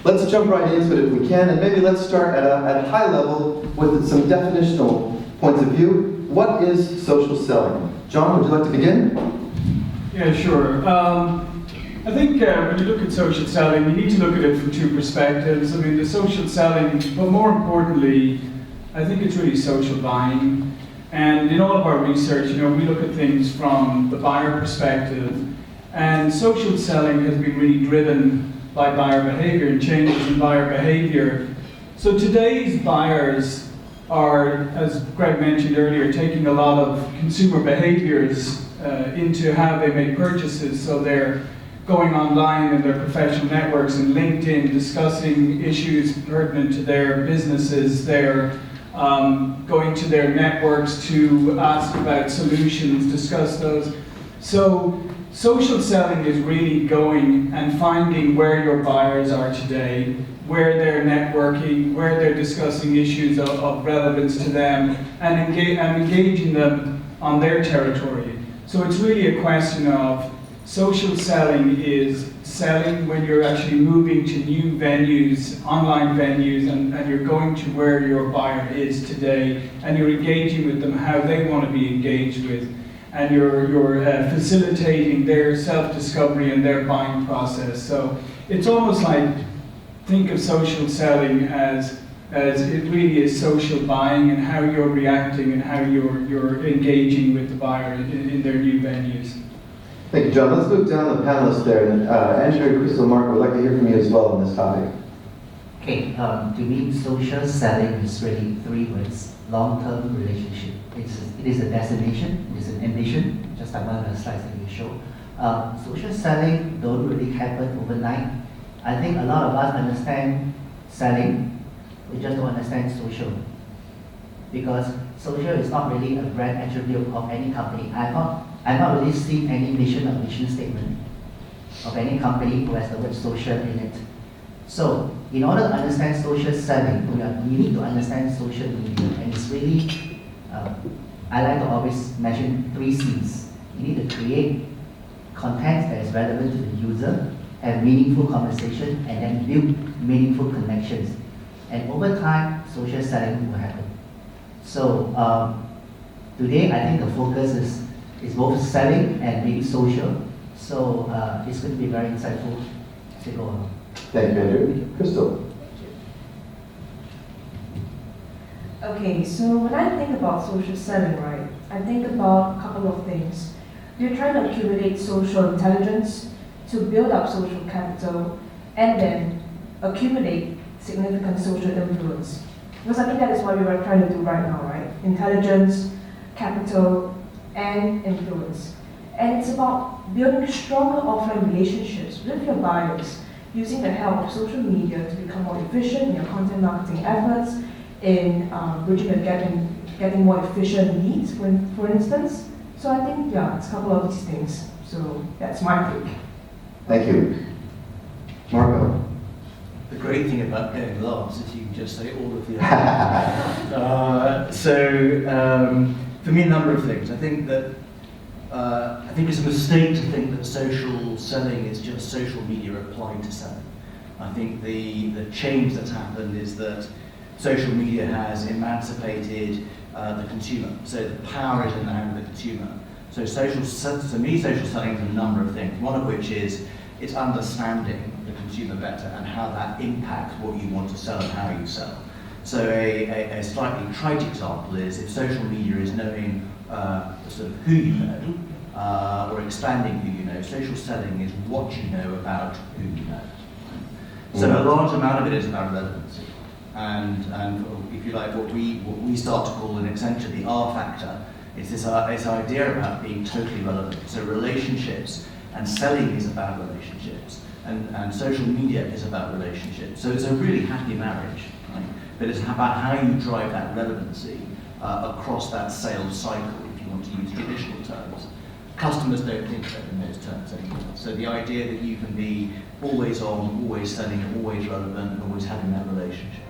Let's jump right into it if we can, and maybe let's start at a high level with some definitional points of view. What is social selling? John, would you like to begin? Yeah, sure. I think when you look at social selling, you need to look at it from two perspectives. I mean, the social selling, but more importantly, I think it's really social buying. And in all of our research, we look at things from the buyer perspective. And social selling has been really driven by buyer behavior and changes in buyer behavior. So today's buyers are, as Greg mentioned earlier, taking a lot of consumer behaviors into how they make purchases. So they're going online in their professional networks and LinkedIn, discussing issues pertinent to their businesses. They're going to their networks to ask about solutions, discuss those. So social selling is really going and finding where your buyers are today, where they're networking, where they're discussing issues of relevance to them, and engaging them on their territory. So it's really a question of social selling is selling when you're actually moving to new venues, online venues, and you're going to where your buyer is today, and you're engaging with them how they want to be engaged with, and you're facilitating their self-discovery and their buying process. So it's almost like, think of social selling as it really is social buying and how you're reacting and how you're engaging with the buyer in their new venues. Thank you, John. Let's move down the panelists there. And Andrew, Crystal, Mark, would like to hear from you as well on this topic. Okay, to me, social selling is really three words: long-term relationship. It is a destination, it is an ambition, just like one of the slides that you showed. Social selling don't really happen overnight. I think a lot of us understand selling, we just don't understand social. Because social is not really a brand attribute of any company. I've not really seen any mission or mission statement of any company who has the word social in it. So, in order to understand social selling, we need to understand social media. And it's really, I like to always mention 3 C's. You need to create content that is relevant to the user, have meaningful conversation, and then build meaningful connections. And over time, social selling will happen. So, today I think the focus is both selling and being social. So it's going to be very insightful to go on. Thank you, Andrew. Crystal. Okay, so when I think about social selling, right, I think about a couple of things. You're trying to accumulate social intelligence to build up social capital and then accumulate significant social influence. Because I think that is what we are trying to do right now, right? Intelligence, capital, and influence. And it's about building stronger offline relationships with your buyers, using the help of social media to become more efficient in your content marketing efforts, in bridging the gap and getting more efficient leads, for instance. So I think, it's a couple of these things. So that's my take. Thank you. Marco. The great thing about going last is you can just say all of the for me, a number of things. I think it's a mistake to think that social selling is just social media applied to selling. I think the change that's happened is that social media has emancipated the consumer. So the power is in the hand of the consumer. So to me, social selling is a number of things. One of which is it's understanding the consumer better and how that impacts what you want to sell and how you sell. So a slightly trite example is if social media is knowing sort of who you know or expanding who you know, social selling is what you know about who you know. So a large amount of it is about relevancy. And if you like, what we start to call in Accenture the R factor is this idea about being totally relevant. So relationships and selling is about relationships, and social media is about relationships. So it's a really happy marriage, right? But it's about how you drive that relevancy across that sales cycle, if you want to use traditional terms. Customers don't think of it in those terms anymore. So the idea that you can be always on, always selling, always relevant, and always having that relationship